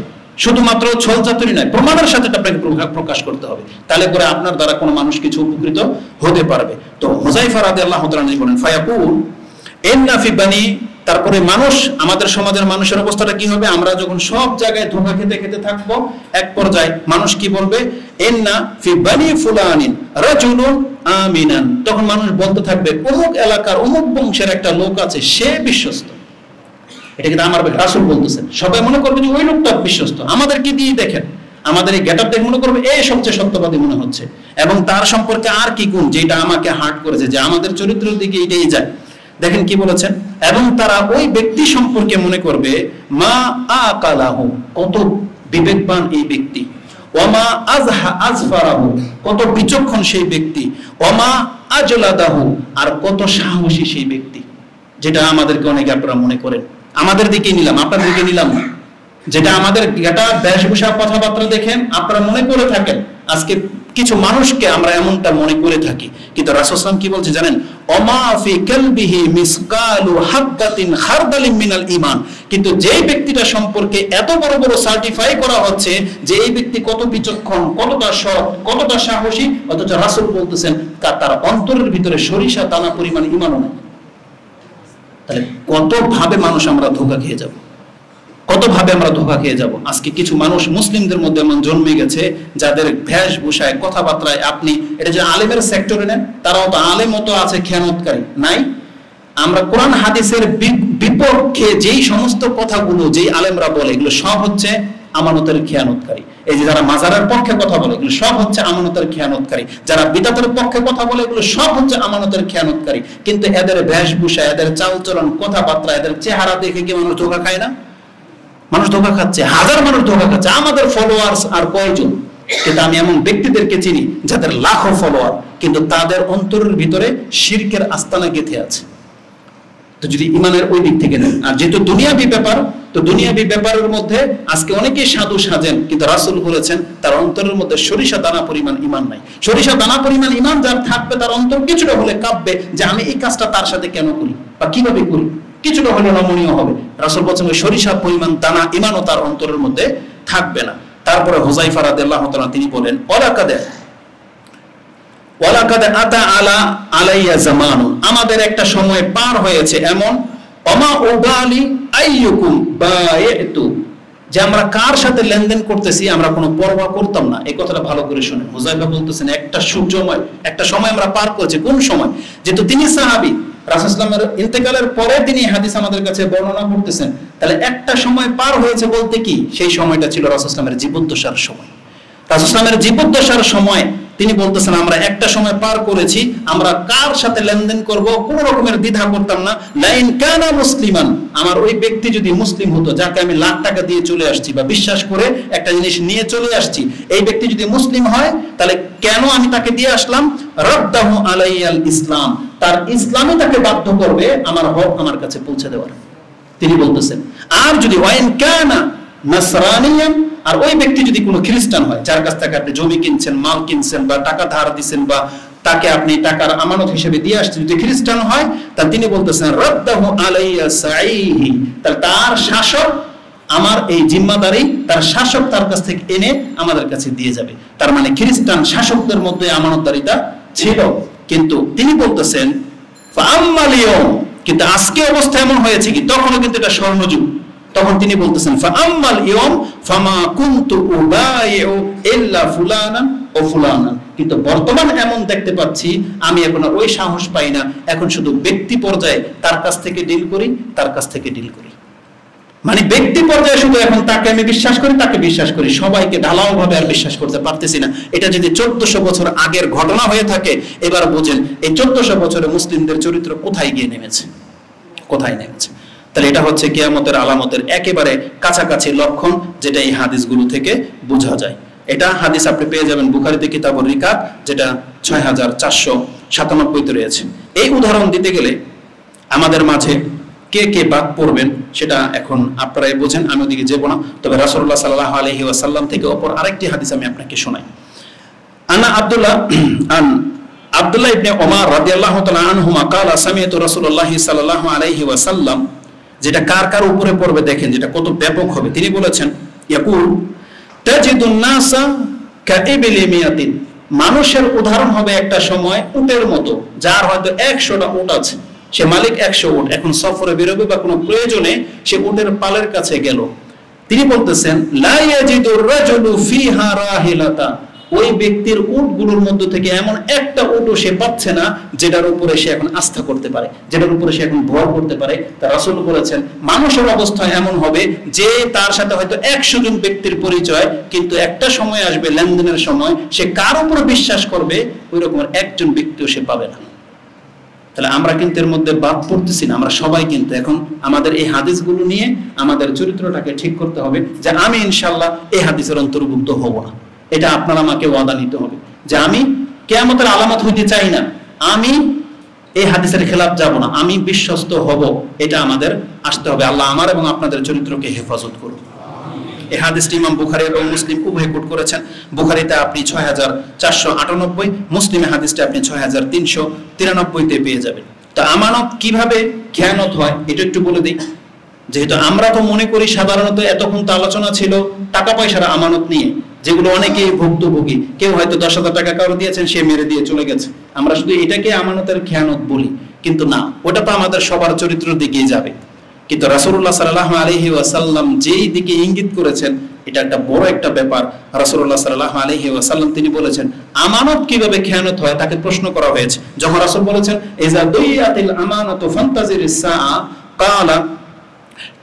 শুধুমাত্র ছলচাতুরি নয়, প্রমাণের সাথে আপনাকে প্রকাশ করতে হবে, তাহলে করে আপনার দ্বারা কোনো মানুষ কিছু উপকৃত হতে পারবে। তো হুযায়ফা রাদিয়াল্লাহু তাআলা বলেন ফায়াকুল ইন্না ফি বানি, তারপরে মানুষ, আমাদের সমাজের মানুষের অবস্থাটা কি হবে? আমরা যখন সব জায়গায় ধোঁকা খেতে খেতে থাকবো, এক পর্যায়ে মানুষ কি বলবে? ইন্না ফি বানি ফুলানিন রাজুলুন আমিনান, তখন মানুষ বলতে থাকবে অমুক এলাকার অমুক বংশের একটা লোক আছে, সে বিশ্বস্ত। এটা কিন্তু আমার রাসূল বলতেছেন। সবাই মনে করবে যে ওই লোকটা বিশ্বস্ত, আমাদেরকে দিয়ে দেখেন, আমাদের এই গেটআপ দেখে মনে করবে এই সবচেয়ে সত্যবাদী মনে হচ্ছে, এবং তার সম্পর্কে আর কি গুণ যেটা আমাকে হার্ট করেছে, যে আমাদের চরিত্রের দিকে এটাই যায়। দেখেন কি বলেছেন, এবং তারা ওই ব্যক্তি সম্পর্কে মনে করবে মা আকালাহু, কত বিবেকবান এই ব্যক্তি, ওমা আজহা আজফারাহু, কত বিচক্ষণ সেই ব্যক্তি, ওমা আজলাদাহু, আর কত সাহসী সেই ব্যক্তি। যেটা আমাদেরকে অনেকে আপনারা মনে করেন, আমাদের দিকে নিলাম, আপনাদের দিকে নিলাম না, যেটা আমাদের এটা বেশভূষা কথাবার্তা দেখেন আপনারা মনে করে থাকেন, আজকে কিছু মানুষকে আমরা এমনটা মনে করে থাকি, কিন্তু রাসূল সাল্লাল্লাহু আলাইহি ওয়াসাল্লাম কি বলছে জানেন? ওমা ফি কলবিহি মিসকালু হাববাতিন খারদালিন মিনাল ঈমান, কিন্তু যেই ব্যক্তিটা সম্পর্কে এত বড় বড় সার্টিফাই করা হচ্ছে যে এই ব্যক্তি কত বিচক্ষণ, কতটা সৎ, কতটা সাহসী, অথচ রাসূল বলতেছেন তার অন্তরের ভিতরে সরিষা দানা পরিমাণ ঈমানও নাই। তাহলে কত ভাবে মানুষ আমরা ধোঁকা খেয়ে যাব, কত ভাবে আমরা ধোঁকা খেয়ে যাব। আজকে কিছু মানুষ মুসলিমদের মধ্যে এমন জন্মে গেছে যাদের বেশভূষায়, কথাবার্তায়, আপনি এটা যে আলেমের সেক্টরে নেন, তারাও তো আলেম মতো আছে খেয়ানতকারী নাই। আমরা কোরআন হাদিসের বিপক্ষে যেই সমস্ত কথাগুলো যেই আলেমরা বলে, এগুলো সব হচ্ছে আমানতের খেয়ানতকারী। এই যে যারা মাজারের পক্ষে কথা বলে, এগুলো সব হচ্ছে আমানতের খেয়ানতকারী। যারা বিদআতের পক্ষে কথা বলে, এগুলো সব হচ্ছে আমানতের খেয়ানতকারী। কিন্তু এদের বেশভূষা, এদের চালচলন, কথাবার্তা, এদের চেহারা দেখে কি মানুষ ধোঁকা খায় না? মানুষ ধোঁকা খাচ্ছে, হাজার মানুষ ধোঁকা খাচ্ছে। আমাদের ফলোয়ার্স আর কয়জন? কিন্তু আমি এমন ব্যক্তিদেরকে চিনি যাদের লাখো ফলোয়ার, কিন্তু তাদের অন্তরের ভিতরে শিরকের আস্তানা গেঁথে আছে। তো যদি ইমানের ওই দিক থেকে নেন, আর যেহেতু দুনিয়াবি ব্যাপার, তো দুনিয়াবি ব্যাপারের মধ্যে আজকে অনেকেই সাধু সাজেন, কিন্তু রাসূল বলেছেন তার অন্তরের মধ্যে সরিষা দানা পরিমাণ ঈমান নাই। সরিষা দানা পরিমাণ ঈমান যার থাকবে, তার অন্তর কিছুটা হলে কাঁপবে যে আমি এই কাজটা তার সাথে কেন করি বা কিভাবে করি, কিছুটা হলে নমনীয় হবে। রাসূল বলেছেন ওই সরিষা পরিমাণ দানা ঈমানও তার অন্তরের মধ্যে থাকবে না। তারপরে হুযায়ফা রাদিয়াল্লাহু তাআলা তিনি বলেন ওয়ালাকাদ আতা আলাইয়া জামানুন, আমাদের একটা সময় পার হয়েছে এমন, ওমা উবালি আইয়ুকুম বায়তু, যে আমরা কার সাথে লেনদেন করতেছি আমরা কোনো পরোয়া করতাম না। এই কথাটা ভালো করে শুনেন। হুযায়ফা বলতেছেন একটা সময় আমরা পার করেছি। কোন সময়? যেহেতু তিনি সাহাবী, রাসূল সাল্লাল্লাহু আলাইহি ওয়াসাল্লামের ইন্তেকালের পরে তিনি হাদিস আমাদের কাছে বর্ণনা করতেছেন, তাহলে একটা সময় পার হয়েছে বলতে কি, সেই সময়টা ছিল রাসূল সাল্লাল্লাহু আলাইহি ওয়াসাল্লামের জীবদ্দশার সময়। রাসূল সাল্লাল্লাহু আলাইহি ওয়াসাল্লামের জীবদ্দশার সময় তিনি বলতেছেন আমরা একটা সময় পার করেছি, আমরা কার সাথে লেনদেন করব কোন রকমের দ্বিধা করতাম না। লাইন কানা মুসলিমান, আমার ওই ব্যক্তি যদি মুসলিম হতো, যাকে আমি লাখ টাকা দিয়ে চলে আসছি বা বিশ্বাস করে একটা জিনিস নিয়ে চলে আসছি, এই ব্যক্তি যদি মুসলিম হয় তাহলে কেন আমি তাকে দিয়ে আসলাম? রাদ্দাহু আলাইয়াল ইসলাম, তার ইসলামই তাকে বাধ্য করবে আমার হক আমার কাছে পৌঁছে দেওয়ার। তিনি বলতেছেন আর যদি ওয়াইন কানা নাসরানিয়ান, আর ওই ব্যক্তি যদি কোনো খ্রিস্টান হয়, যার কাছ থেকে আপনি জমি কিনছেন, মাল কিনছেন বা টাকা ধার দিচ্ছেন বা তাকে আপনি টাকার আমানত হিসেবে দিয়ে আসছেন, যদি খ্রিস্টান হয়, তা তিনি বলতেছেন রাদ্দাহু আলাইয়া সাইহি, তার শাসক আমার এই জিম্মাদারি, তার শাসক তার কাছ থেকে এনে আমাদের কাছে দিয়ে যাবে। তার মানে খ্রিস্টান শাসকদের মধ্যে আমানতদারিতা ছিল। কিন্তু তিনি বলতেছেন ফাআম্মাল ইয়াউম, কিন্তু আজকে অবস্থা এমন হয়েছে কি, তখনও কিন্তু এটা স্বর্ণযুগ, তখন তিনি বলতেছেন ফাআম্মাল ইয়াউম ফামা কুনতু উবাইউ ইল্লা ফুলানান ও ফুলানান, কিন্তু বর্তমান এমন দেখতে পাচ্ছি আমি এখন আর ওই সাহস পাই না, এখন শুধু ব্যক্তি পর্যায়ে তার কাছ থেকে ডিল করি, তার কাছ থেকে ডিল করি। মানে ব্যক্তি পর্যায়ে শুধু এখন তাকে আমি বিশ্বাস করি, তাকে বিশ্বাস করি, সবাইকে ঢালাও ভাবে আর বিশ্বাস করতে পারতেছি না। এটা যদি 1400 বছর আগের ঘটনা হয়ে থাকে, এবার বুঝেন এই 1400 বছরে মুসলিমদের চরিত্র কোথায় গিয়ে নেমেছে, কোথায় নেমেছে। তাহলে এটা হচ্ছে কিয়ামতের আলামতের একেবারে কাছাকাছি লক্ষণ, যেটা এই হাদিসগুলো থেকে বোঝা যায়। এটা হাদিস আপনি পেয়ে যাবেন বুখারীতে কিতাবুর রিকাব, যেটা 6497 রয়েছে। এই উদাহরণ দিতে গেলে আমাদের মাঝে কে কে বাদ পড়বেন সেটা এখন আপনারাই বোঝেন, আমি ওদিকে যাব না। তবে রাসূলুল্লাহ সাল্লাল্লাহু আলাইহি ওয়াসাল্লাম থেকে অপর আরেকটি হাদিস আমি আপনাকে শোনাই। আব্দুল্লাহ ইবনে ওমর রাদিয়াল্লাহু তাআলা আনহুমা ক্বালা সামি'তু রাসূলুল্লাহ সাল্লাল্লাহু আলাইহি ওয়াসাল্লাম, যেটা কার কার উপরে পড়বে দেখেন, যেটা কত ব্যাপক হবে। তিনি বলেছেন, ইয়াকুল তাজিদুন নাসা কাইবিলি মিয়াতিন, মানুষের উদাহরণ হবে একটা সময় উটের মতো, যার হয়তো 100টা উট আছে, সে মালিক 100 উট, এখন সফরে বেরোবে বা কোনো প্রয়োজনে সে উটের পালের কাছে গেল। তিনি বলতেছেন, লা ইয়াজিদুর রাজুলু ফিহা রাহিলাতা, ওই ব্যক্তির উটগুলোর মধ্যে থেকে এমন একটা উটও সে পাচ্ছে না যেটার উপরে সে এখন আস্থা করতে পারে, যেটার উপরে সে এখন ভর করতে পারে। তা রাসূল বলেছেন মানুষের অবস্থা এমন হবে যে তার সাথে হয়তো 100 জন ব্যক্তির পরিচয়, কিন্তু একটা সময় আসবে লেনদেনের সময়, সে কার উপর বিশ্বাস করবে ওই রকমের একজন ব্যক্তিও সে পাবে না। তাহলে আমরা কিন্তু এর মধ্যে বাদ পড়তেছি না, আমরা সবাই কিন্তু এখন আমাদের এই হাদিসগুলো নিয়ে আমাদের চরিত্রটাকে ঠিক করতে হবে, যে আমি ইনশাআল্লাহ এই হাদিসের অন্তর্ভুক্ত হব না। এটা আপনার আমাকে ওয়াদা নিতে হবে যে আমি কিয়ামতের আলামত হইতে চাই না, আমি এই হাদিসের খেলাফ যাব না, আমি বিশ্বস্ত হব, এটা আমাদের আসতে হবে। আল্লাহ আমার এবং আপনাদের চরিত্রকে হেফাজত করুন। এই হাদিসটি ইমাম বুখারী এবং মুসলিম উভয় কোট করেছেন। বুখারীতে আপনি 6498, মুসলিমে হাদিসটা আপনি 6393-তে পেয়ে যাবেন। তো আমানত কিভাবে খেয়ানত হয় এটা একটু বলে দিই। যেহেতু আমরা তো মনে করি সাধারণত, এতক্ষণ তো আলোচনা ছিল টাকা পয়সার আমানত নিয়ে, যেগুলো অনেকেই ভুক্তভোগী, কেউ হয়তো 10,000 টাকা কারো দিয়েছেন, সে মেরে দিয়ে চলে গেছে, আমরা শুধু এটাকে আমানতের খেয়ানত বলি, কিন্তু না, ওটা তো আমাদের সবার চরিত্রের দিকেই যাবে। কিন্তু রাসূলুল্লাহ সাল্লাল্লাহু আলাইহি ওয়াসাল্লাম যেই দিকে ইঙ্গিত করেছেন, এটা একটা বড় একটা ব্যাপার। রাসূলুল্লাহ সাল্লাল্লাহু আলাইহি ওয়াসাল্লাম তিনি বলেছেন আমানত কিভাবে খেয়ানত হয়, তাকে প্রশ্ন করা হয়েছে। যখন রাসূল বলেছেন ইযা দুইয়াতিল আমানাতু ফান্তাজিরিস সাআ ক্বালা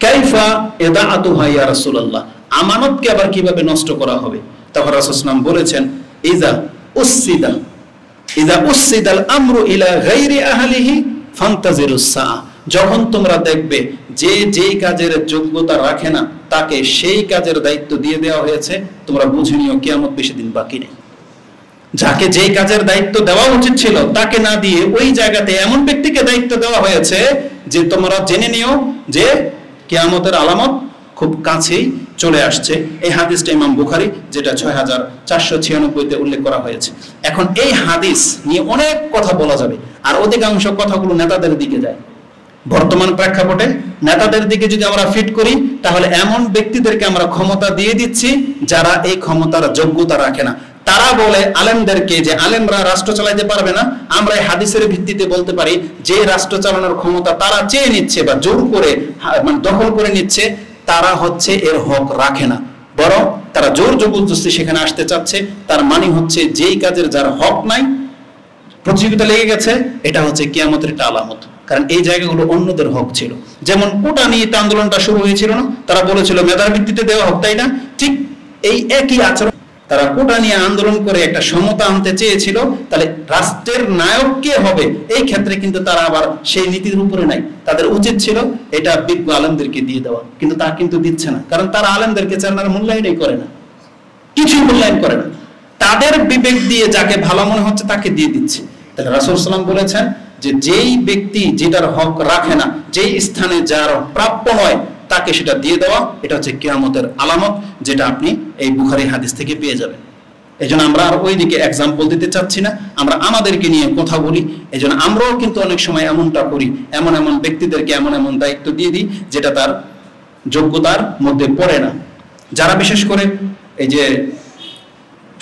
কাইফা ইদাআতুহা ইয়া রাসূলুল্লাহ, আমানতকে আবার কিভাবে নষ্ট করা হবে? তখন রাসূল সাল্লাল্লাহু আলাইহি ওয়াসাল্লাম বলেছেন ইযা উসসিদাল আমরু ইলা গায়রি আহলিহি ফান্তাজিরুস সাআ, যখন তোমরা দেখবে যে যেই কাজের যোগ্যতা রাখে না তাকে সেই কাজের দায়িত্ব দিয়ে দেওয়া হয়েছে, তোমরা বুঝে নিও কিয়ামত বেশি দিন বাকি নেই। যাকে যেই কাজের দায়িত্ব দেওয়া উচিত ছিল তাকে না দিয়ে ওই জায়গাতে এমন ব্যক্তিকে দায়িত্ব দেওয়া হয়েছে যে তোমরা জেনে নিও যে কিয়ামতের আলামত খুব কাছেই চলে আসছে। এই হাদিসটা ইমাম বুখারী, যেটা 6496-তে উল্লেখ করা হয়েছে। এখন এই হাদিস নিয়ে অনেক কথা বলা যাবে, আর অধিকাংশ কথাগুলো নেতাদের দিকে যায়। বর্তমান প্রেক্ষাপটে নেতাদের দিকে যদি আমরা ফিট করি, তাহলে এমন ব্যক্তিদেরকে আমরা ক্ষমতা দিয়ে দিচ্ছি যারা এই ক্ষমতার যোগ্যতা রাখে না। তারা বলে আলেমদেরকে যে আলেমরা রাষ্ট্র চালাইতে পারবে না। আমরা এই হাদিসের ভিত্তিতে বলতে পারি যে রাষ্ট্র চালানোর ক্ষমতা তারা চেয়ে নিচ্ছে বা জোর করে মানে দখল করে নিচ্ছে, তারা হচ্ছে এর হক রাখে না, বরং তারা জোর জবরদস্তি সেখানে আসতে চাচ্ছে। তার মানে হচ্ছে যেই কাজের যার হক নাই, প্রতিযোগিতা লেগে গেছে, এটা হচ্ছে কিয়ামতের একটা আলামত। কারণ এই জায়গাগুলো অন্যদের হক ছিল। যেমন কোটা নিয়ে আন্দোলনটা শুরু হয়েছিল না, তারা বলেছিল মেধার ভিত্তিতে দেওয়া হোক, তাই না? ঠিক এই একই আচরণ তারা কোটা নিয়ে আন্দোলন করে একটা সমতা আনতে চেয়েছিল। তাহলে রাষ্ট্রের নায়ক কে হবে এই ক্ষেত্রে কিন্তু তারা আবার সেই নীতির উপরে নাই। তাদের উচিত ছিল এটা বিজ্ঞ আলেমদেরকে দিয়ে দেওয়া, কিন্তু তা কিন্তু দিচ্ছে না। কারণ তারা আলেমদেরকে চার মূল্যায়নই করে না, কিছুই মূল্যায়ন করে না। তাদের বিবেক দিয়ে যাকে ভালো মনে হচ্ছে তাকে দিয়ে দিচ্ছে। তাহলে রাসূল সাল্লাল্লাহু আলাইহি ওয়াসাল্লাম বলেছেন যে যেই ব্যক্তি যেটার হক রাখে না, যেই স্থানে যার প্রাপ্য নয় তাকে সেটা দিয়ে দেওয়া, এটা হচ্ছে কিয়ামতের আলামত, যেটা আপনি এই বুখারী হাদিস থেকে পেয়ে যাবেন। এজন্য আমরা আর ওই দিকে এক্সাম্পল দিতে চাচ্ছি না, আমরা আমাদেরকে নিয়ে কথা বলি। এজন্য আমরাও কিন্তু অনেক সময় এমনটা করি, এমন এমন ব্যক্তিদেরকে এমন এমন দায়িত্ব দিয়ে দিই যেটা তার যোগ্যতার মধ্যে পড়ে না। যারা বিশেষ করে এই যে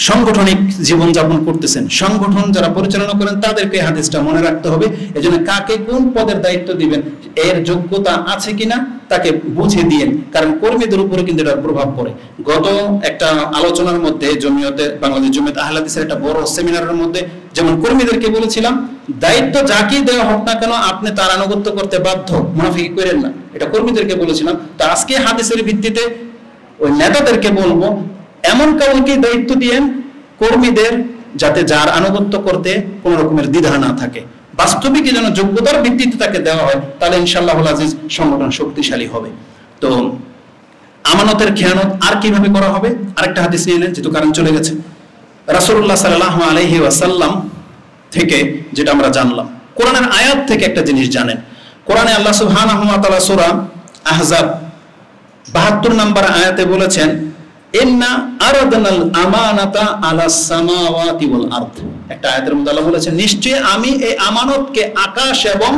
সাংগঠনিক জীবনযাপন করতেছেন, সংগঠন যারা পরিচালনা করেন তাদেরকে হাদিসটা মনে রাখতে হবে। এজন্য কাকে কোন পদের দায়িত্ব দিবেন এর যোগ্যতা আছে কিনা তাকে বুঝে দিয়েন, কারণ কর্মীদের উপরে কিন্তু এটার প্রভাব পড়ে। গত একটা আলোচনার মধ্যে বাংলাদেশ জমিয়ত আহলে হাদিসের একটা বড় সেমিনারের মধ্যে যেমন কর্মীদেরকে বলেছিলাম, দায়িত্ব যাকেই দেওয়া হোক না কেন আপনি তার আনুগত্য করতে বাধ্য, মুনাফিকি করেন না, এটা কর্মীদেরকে বলেছিলাম। তো আজকে হাদিসের ভিত্তিতে ওই নেতাদেরকে বলবো, এমন কাউকে দায়িত্ব দিয়েন কর্মীদের যাতে যার আনুগত্য করতে কোন রকমের দ্বিধা না থাকে, বাস্তবিক যেন যোগ্যতার ভিত্তিতে তাকে দেওয়া হয়, তাহলে ইনশাআল্লাহুল আজিজ সংগঠন শক্তিশালী হবে। তো আমানতের খেয়ানত আর কিভাবে করা হবে, আরেকটা হাদিস নিয়ে নেন, যেহেতু কারণ চলে গেছে। রাসূলুল্লাহ সাল্লাল্লাহু আলাইহি ওয়াসাল্লাম থেকে যেটা আমরা জানলাম, কোরআনের আয়াত থেকে একটা জিনিস জানেন। কোরআনে আল্লাহ সুবহানাহু ওয়া তাআলা সূরা আহজাব 72 নম্বর আয়াতে বলেছেন, ইন্না আরাদনাল আমানাতা আলাস সামাওয়াতি ওয়াল আরদ। একটা আয়াতের মধ্যে আল্লাহ বলেছেন, নিশ্চয়ই আমি এই আমানতকে আকাশ এবং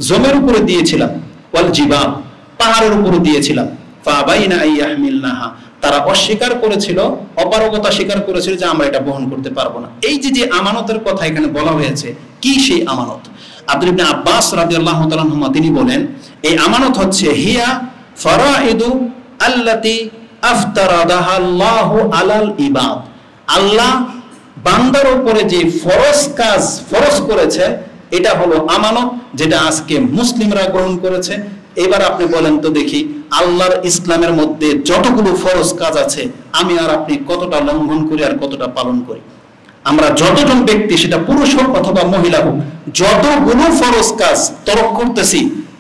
জমির উপরে দিয়েছিলাম, ওয়াল জিবাল, পাহাড়ের উপরে দিয়েছিলাম, ফাবাইনা আইয়াহমিলনাহা, তারা অস্বীকার করেছিল, অপারগতা স্বীকার করেছিল যে আমরা এটা বহন করতে পারবো না। এই যে আমানতের কথা এখানে বলা হয়েছে, কি সেই আমানত? আব্দুল ইবনে আব্বাস রাদিয়াল্লাহু তাআলা আনহুমা তিনি বলেন, এই আমানত হচ্ছে হিয়া ফারাইদু আল্লাতি আফতারাদাহাল্লাহু আলাল ইবাদ, আল্লাহ বান্দার উপরে যে ফরজ কাজ ফরজ করেছে এটা হলো আমানত, যেটা আজকে মুসলিমরা গ্রহণ করেছে। এবার আপনি বলেন তো দেখি, আল্লাহর ইসলামের মধ্যে যতগুলো ফরজ কাজ আছে আমি আর আপনি কতটা লঙ্ঘন করি আর কতটা পালন করি? আমরা যতজন ব্যক্তি, সেটা পুরুষ হোক অথবা মহিলা হোক, যতগুলো ফরজ কাজ তরক করতেছি,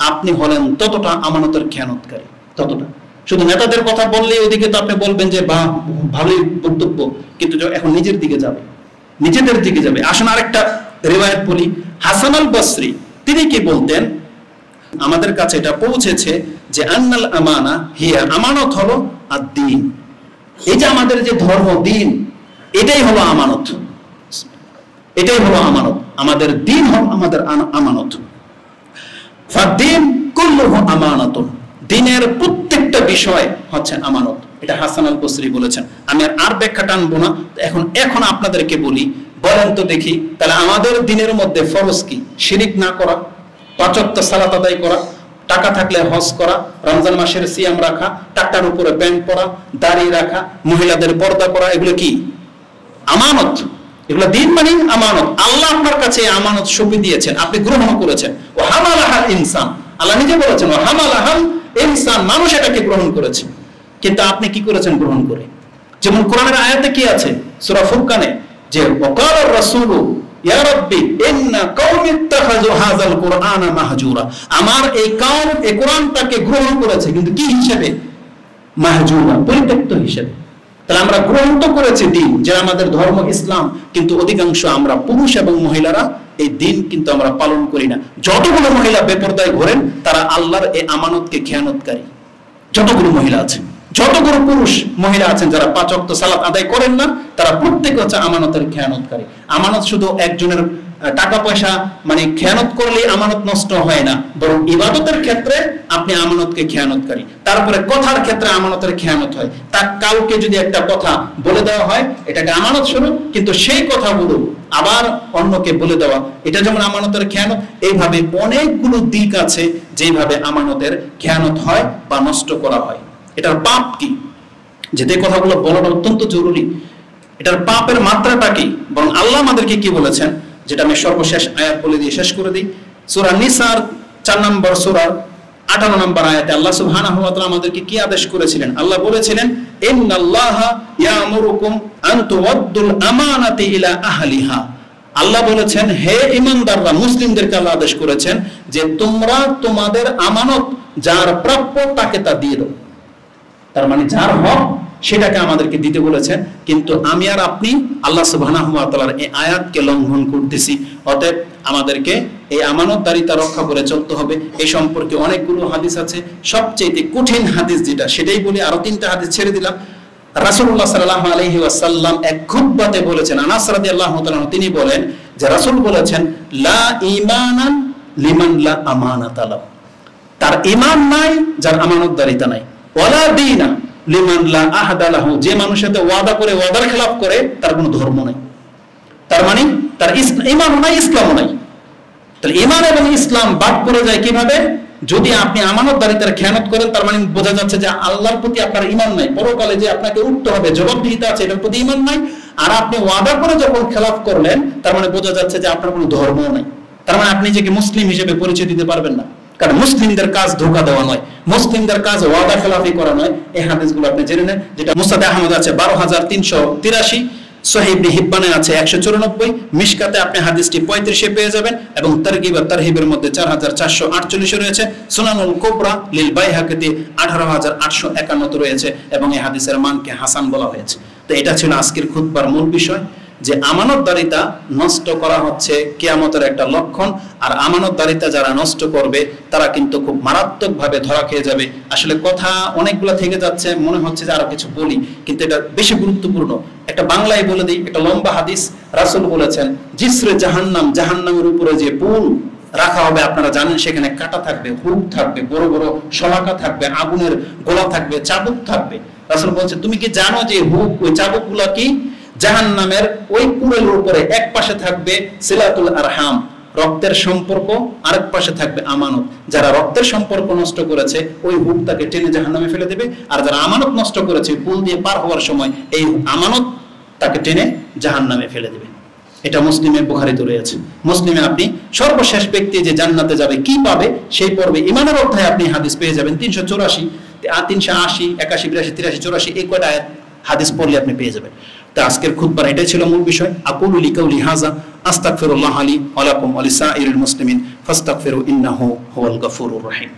আপনি হলেন ততটা আমানতের খেয়ানতকারী, ততটা। শুধু নেতাদের কথা বললে ওইদিকে তো আপনি বলবেন যে বাহ ভালোই বক্তব্য, কিন্তু এখন নিজের দিকে যাবে, নিজেদের দিকে যাবে। আসুন আরেকটা রিওয়ায়াত বলি। হাসান আল বসরি তিনি কি বলতেন, আমাদের কাছে এটা পৌঁছেছে যে আন্নাল আমানা হিয়া, আমানত হলো আদ-দ্বীন, এই যে আমাদের যে ধর্ম দ্বীন, এটাই হলো আমানত, এটাই হলো আমানত, আমাদের দ্বীন হলো আমাদের আমানত। ফাদ-দ্বীন কুল্লুহু আমানাতুন, দ্বীনের প্রত্যেকটা বিষয় হচ্ছে আমানত। এটা হাসান আল বসরি বলেছেন। আমি আর ব্যাখ্যা টানবো না, এখন আপনাদেরকে বলি, বলেন তো দেখি, তাহলে আমাদের দ্বীনের মধ্যে ফরজ কি? শিরিক না করা, 5 ওয়াক্ত সালাত আদায় করা, টাকা থাকলে হজ করা, রমজান মাসের সিয়াম রাখা, টাকার উপরে প্যান্ট পরা, দাড়ি রাখা, মহিলাদের পর্দা করা, এগুলো কি? আমানত। এগুলো দ্বীন মানে আমানত। আল্লাহ আপনার কাছে আমানত সঁপে দিয়েছেন, আপনি গ্রহণ করেছেন। ও হামালাহাল ইনসান, আল্লাহ নিজে বলেছেন, ও হামালাহাল ইনসান, মানুষ এটাকে গ্রহণ করেছে, কিন্তু আপনি কি করেছেন গ্রহণ করে? যেমন কোরআনের আয়াতে কি আছে সূরা ফুরকানে, যে ওয়াকালার রাসূলু ইয়া রাব্বি ইন্না কওমি ইত্তাখাযু হাযাল কুরআনা মাহজুরা, আমার এই কওম এই কোরআনটাকে গ্রহণ করেছে, কিন্তু কি হিসেবে? মাহজুরা, পরিত্যক্ত হিসেবে। তাহলে আমরা গ্রহণ তো করেছি দ্বীন, যে আমাদের ধর্ম ইসলাম, কিন্তু অধিকাংশ আমরা পুরুষ এবং মহিলারা এই দ্বীন কিন্তু আমরা পালন করি না। যতগুলো মহিলা বেপরদায় ঘোরেন তারা আল্লাহর এই আমানতকে খেয়ানতকারী। যতগুলো মহিলা আছে, যতগুলো পুরুষ মহিলা আছেন যারা 5 ওয়াক্ত সালাত আদায় করেন না, তারা প্রত্যেকে হচ্ছে আমানতের খেয়ানতকারী। আমানত শুধু একজনের টাকা পয়সা মানে খেয়ানত করলে আমানত নষ্ট হয় না, বরং ইবাদতের ক্ষেত্রে আপনি আমানতকে খেয়ানতকারী। তারপরে কথার ক্ষেত্রে আমানতের খেয়ানত হয়। তা কাউকে যদি একটা কথা বলে দেওয়া হয়, এটাকে আমানত স্বরূপ, কিন্তু সেই কথাগুলো আবার অন্যকে বলে দেওয়া, এটা যেমন আমানতের খেয়ানত, এইভাবে অনেকগুলো দিক আছে যেভাবে আমানতের খেয়ানত হয় বা নষ্ট করা হয়। এটার পাপ কি, যেতে কথাগুলো বলাটা অত্যন্ত জরুরি। এটার পাপের মাত্রাটা কি, বরং আল্লাহ আমাদেরকে কি বলেছেন, যেটা আমি সর্বশেষ আয়াত বলে দিয়ে শেষ করে দিই। সূরা নিসার 4 নম্বর সূরার 58 নম্বর আয়াতে আল্লাহ সুবহানাহু ওয়া তাআলা আমাদেরকে কি আদেশ করেছিলেন? আল্লাহ বলেছিলেন, ইন্নাল্লাহা ইয়ামুরুকুম আন তুওয়াদ্দুল আমানাতি ইলা আহলিহা। আল্লাহ বলেছেন, হে ঈমানদাররা, মুসলিমদেরকে আল্লাহ আদেশ করেছেন যে তোমরা তোমাদের আমানত যার প্রাপ্য তাকে তা দিয়ে দাও। তার মানে যার হক সেটাকে আমাদেরকে দিতে বলেছেন, কিন্তু আমি আর আপনি আল্লাহ সুবহানাহু ওয়া তাআলার এই আয়াতকে লঙ্ঘন করতেছি। অতএব আমাদেরকে এই আমানতদারিতা রক্ষা করে চলতে হবে। এই সম্পর্কে অনেকগুলো হাদিস আছে, সবচেয়ে কঠিন হাদিস যেটা সেটাই বলি, আরো 3টা হাদিস ছেড়ে দিলাম। রাসূলুল্লাহ সাল্লাল্লাহু আলাইহি ওয়াসাল্লাম এক খুতবাতে বলেছেন, আনাস রাদিয়াল্লাহু তাআলা তিনি বলেন যে রাসূল বলেছেন, লা ঈমানান লিমান লা আমানাতা লাহু, তার ঈমান নাই যার আমানতদারিতা নাই, ওয়ালা দীনা, লিমান লা আহাদা লাহু, যে মানুষের সাথে ওয়াদা করে ওয়াদার খেলাফ করে তার কোনো ধর্ম নাই। তার মানে তার ঈমানও নাই, ইসলামও নাই। তাহলে ঈমান এবং ইসলাম বাদ পড়ে যায় কিভাবে? যদি আপনি আমানতদারিতার খেয়ানত করেন, তার মানে বোঝা যাচ্ছে যে আল্লাহর প্রতি আপনার ঈমান নাই, পরকালে যে আপনাকে উঠতে হবে, জবাবদিহিতা আছে, এটার প্রতি ঈমান নাই। আর আপনি ওয়াদা করে যখন খেলাফ করলেন, তার মানে বোঝা যাচ্ছে যে আপনার কোনো ধর্মও নাই। তার মানে আপনি নিজেকে মুসলিম হিসেবে পরিচয় দিতে পারবেন না। কারণ মুসলিমদের কাজ ধোঁকা দেওয়া নয়, মুসলিমদের কাজ ওয়াদা খেলাফি করা নয়। এই হাদিসগুলো আপনি জেনে নেন। যেটা মুসনাদ আহমদ আছে 12383, সহিহ ইবনে হিব্বানে আছে 194, মিশকাতে আপনি হাদিসটি 35-এ পেয়ে যাবেন, এবং তারগিব আর তারহিবের মধ্যে 4448 রয়েছে। সুনানুল কুবরা লিল বাইহাকিতে 18851 রয়েছে, এবং এই হাদিসের মানকে হাসান বলা হয়েছে। তো এটা ছিল আজকের খুতবার মূল বিষয়, যে আমানতদারিতা নষ্ট করা হচ্ছে কিয়ামতের একটা লক্ষণ। আর আমানতদারিতা যারা নষ্ট করবে তারা কিন্তু খুব মারাত্মকভাবে ধরা খেয়ে যাবে। আসলে কথা অনেকগুলো থেকে যাচ্ছে, মনে হচ্ছে যে আরো কিছু বলি, কিন্তু এটা বেশি গুরুত্বপূর্ণ। একটা বাংলায় বলে দিই, একটা লম্বা হাদিস। রাসূল বলেছেন, জিসরে জাহান্নাম, জাহান্নামের উপরে যে পুল রাখা হবে, আপনারা জানেন সেখানে কাঁটা থাকবে, হুক থাকবে, বড় বড় শলাকা থাকবে, আগুনের গোলা থাকবে, চাবুক থাকবে। রাসূল বলছে, তুমি কি জানো যে হুক, ওই চাবুকগুলো কি? জাহান্নামের ওই পুলের উপরে এক পাশে থাকবে সিলাতুল আরহাম, রক্তের সম্পর্ক, আরেক পাশে থাকবে আমানত। যারা রক্তের সম্পর্ক নষ্ট করেছে, ওই হুক তাকে টেনে জাহান্নামে ফেলে দেবে। আর যারা আমানত নষ্ট করেছে, পুল দিয়ে পার হওয়ার সময় এই আমানত তাকে টেনে জাহান্নামে ফেলে দেবে। এটা মুসলিমে বুখারীতে রয়েছে। মুসলিমে আপনি সর্বশেষ ব্যক্তি যে জান্নাতে যাবে কি পাবে, সেই পর্বে ঈমানের অধ্যায়ে আপনি হাদিস পেয়ে যাবেন 384, 380, 81, 82, 83, 84, এই কয়টা হাদিস পড়লে আপনি পেয়ে যাবেন। তো আজকের খুতবার এটাই ছিল মূল বিষয়। আকুলু লিকাউলি হাযা আস্তাগফিরুল্লাহ লি ওয়া লাকুম ওয়া লিসাইরিল মুসলিমিন ফাস্তাগফিরু ইন্নাহু হুয়াল গফুরুর রহিম।